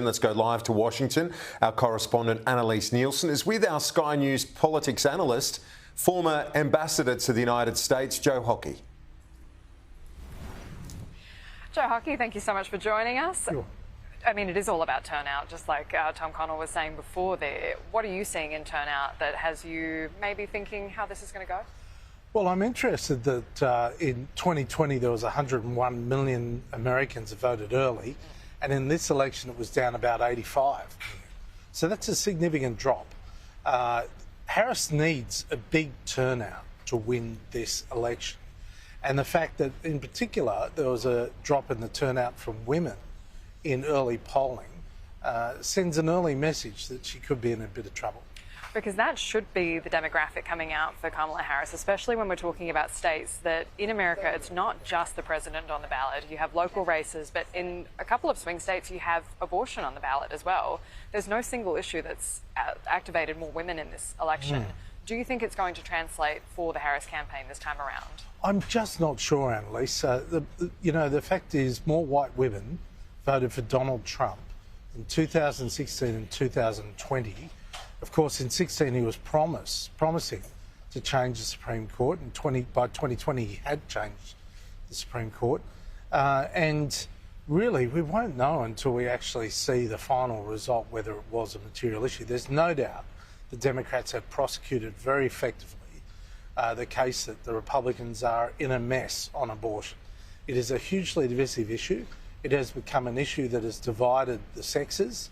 Let's go live to Washington. Our correspondent Analyst is with our Sky News politics analyst, former ambassador to the United States, Joe Hockey. Joe Hockey, thank you so much for joining us. Sure. I mean, it is all about turnout, just like Tom Connell was saying before there. What are you seeing in turnout that has you maybe thinking how this is going to go? Well, I'm interested that in 2020 there was 101 million Americans that voted early, and in this election it was down about 85 million. So that's a significant drop. Harris needs a big turnout to win this election. And the fact that, in particular, there was a drop in the turnout from women in early polling sends an early message that she could be in a bit of trouble. Because that should be the demographic coming out for Kamala Harris, especially when we're talking about states that in America, it's not just the president on the ballot. You have local races, but in a couple of swing states, you have abortion on the ballot as well. There's no single issue that's activated more women in this election. Do you think it's going to translate for the Harris campaign this time around? I'm just not sure, Annalise. The fact is more white women voted for Donald Trump in 2016 and 2020. Of course, in 2016 he was promising to change the Supreme Court, and by 2020 he had changed the Supreme Court. And really, we won't know until we actually see the final result whether it was a material issue. There's no doubt the Democrats have prosecuted very effectively the case that the Republicans are in a mess on abortion. It is a hugely divisive issue. It has become an issue that has divided the sexes.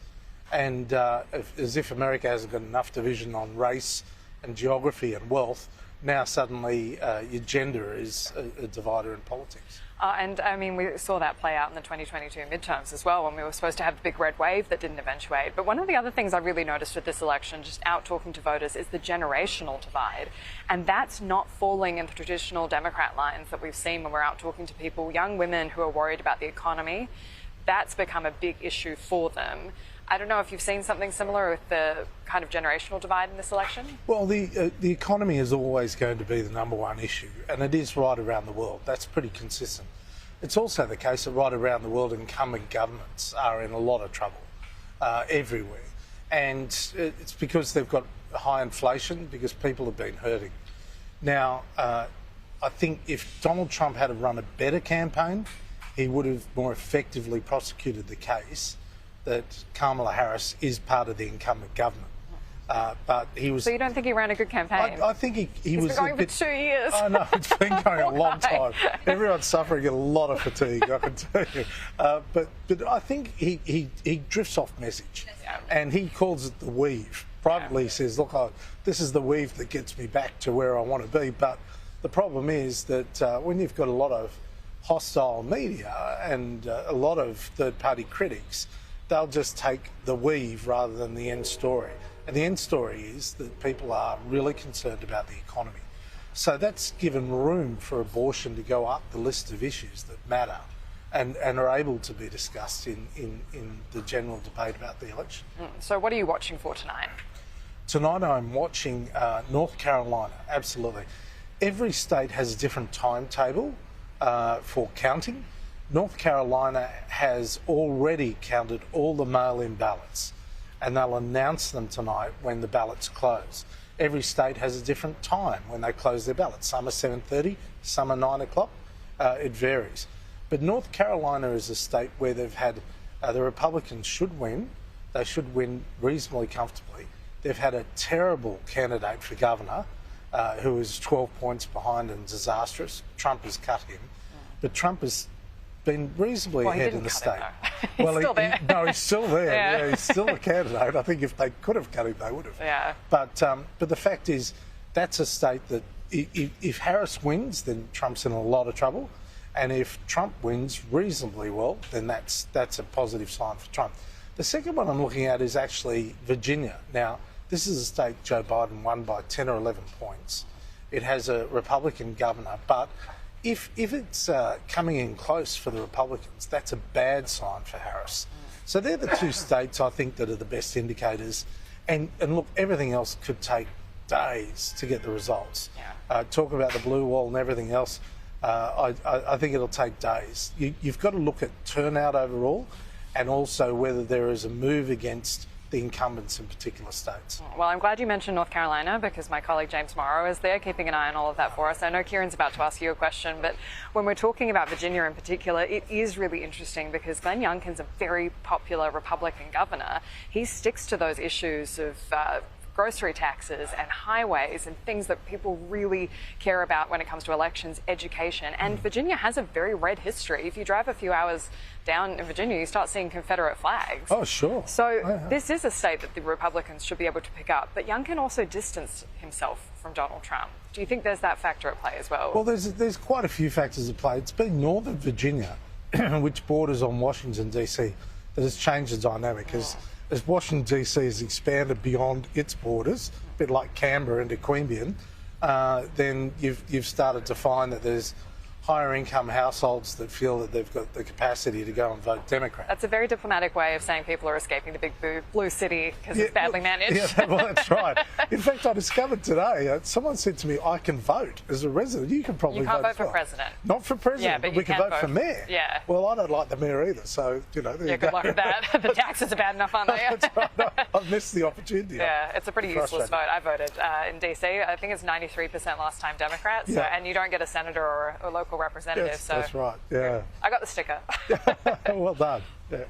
And as if America hasn't got enough division on race and geography and wealth, now suddenly your gender is a divider in politics. And I mean, we saw that play out in the 2022 midterms as well, when we were supposed to have the big red wave that didn't eventuate. But one of the other things I really noticed with this election, just out talking to voters, is the generational divide. And that's not falling in the traditional Democrat lines that we've seen when we're out talking to people, young women who are worried about the economy. That's become a big issue for them. I don't know if you've seen something similar with the kind of generational divide in this election? Well, the economy is always going to be the number one issue, and it is right around the world. That's pretty consistent. It's also the case that right around the world, incumbent governments are in a lot of trouble everywhere. And it's because they've got high inflation, because people have been hurting. Now, I think if Donald Trump had run a better campaign, he would have more effectively prosecuted the case that Kamala Harris is part of the incumbent government. But he was. So you don't think he ran a good campaign? I think he was. It's been going a bit, for 2 years. I know, it's been going a long time. Everyone's suffering a lot of fatigue, I can tell you. But I think he drifts off message, and he calls it the weave. Privately, he says, "Look, this is the weave that gets me back to where I want to be." But the problem is that when you've got a lot of hostile media and a lot of third-party critics, they'll just take the weave rather than the end story. And the end story is that people are really concerned about the economy. So that's given room for abortion to go up the list of issues that matter and are able to be discussed in the general debate about the election. So what are you watching for tonight? Tonight I'm watching North Carolina, absolutely. Every state has a different timetable for counting. North Carolina has already counted all the mail-in ballots, and they'll announce them tonight when the ballots close. Every state has a different time when they close their ballots. Some are 7:30, some are 9 o'clock. It varies. But North Carolina is a state where they've had, the Republicans should win. They should win reasonably comfortably. They've had a terrible candidate for governor who is 12 points behind and disastrous. Trump has cut him. But Trump has been reasonably ahead in the state. He's still there. He's still there. Yeah, he's still a candidate. I think if they could have cut him, they would have. Yeah. But the fact is, that's a state that if Harris wins, then Trump's in a lot of trouble, and if Trump wins reasonably well, then that's a positive sign for Trump. The second one I'm looking at is actually Virginia. Now, this is a state Joe Biden won by 10 or 11 points. It has a Republican governor, but if it's coming in close for the Republicans, that's a bad sign for Harris. So they're the two states, I think, that are the best indicators. And look, everything else could take days to get the results. Talk about the blue wall and everything else. I think it'll take days. You've got to look at turnout overall. and also whether there is a move against the incumbents in particular states. Well, I'm glad you mentioned North Carolina because my colleague James Morrow is there keeping an eye on all of that for us. I know Kieran's about to ask you a question, but when we're talking about Virginia in particular, it is really interesting because Glenn Youngkin's a very popular Republican governor. He sticks to those issues of grocery taxes and highways and things that people really care about when it comes to elections, education. And Virginia has a very red history. If you drive a few hours down in Virginia, you start seeing Confederate flags. Oh, sure. So this is a state that the Republicans should be able to pick up. But Youngkin also distanced himself from Donald Trump. Do you think there's that factor at play as well? Well, there's quite a few factors at play. It's been Northern Virginia, which borders on Washington, D.C., that has changed the dynamic. As Washington, D.C. has expanded beyond its borders, a bit like Canberra into Queanbeyan, then you've started to find that there's higher income households that feel that they've got the capacity to go and vote Democrat. That's a very diplomatic way of saying people are escaping the big blue city because it's badly managed. Yeah, well, that's right. In fact, I discovered today, someone said to me, I can vote as a resident. You can probably vote. You can't vote as for well. president. Not for president, Yeah, but we you can can vote for mayor. Yeah. Well, I don't like the mayor either, so, you know, there you Good go. luck with that. The taxes are bad enough, aren't they? That's right. I've missed the opportunity. Yeah, it's a pretty useless vote. I voted in DC. I think it's 93% last time Democrat, so, and you don't get a senator or a local representative. Yes, so that's right. Yeah. I got the sticker. Well done. Yeah.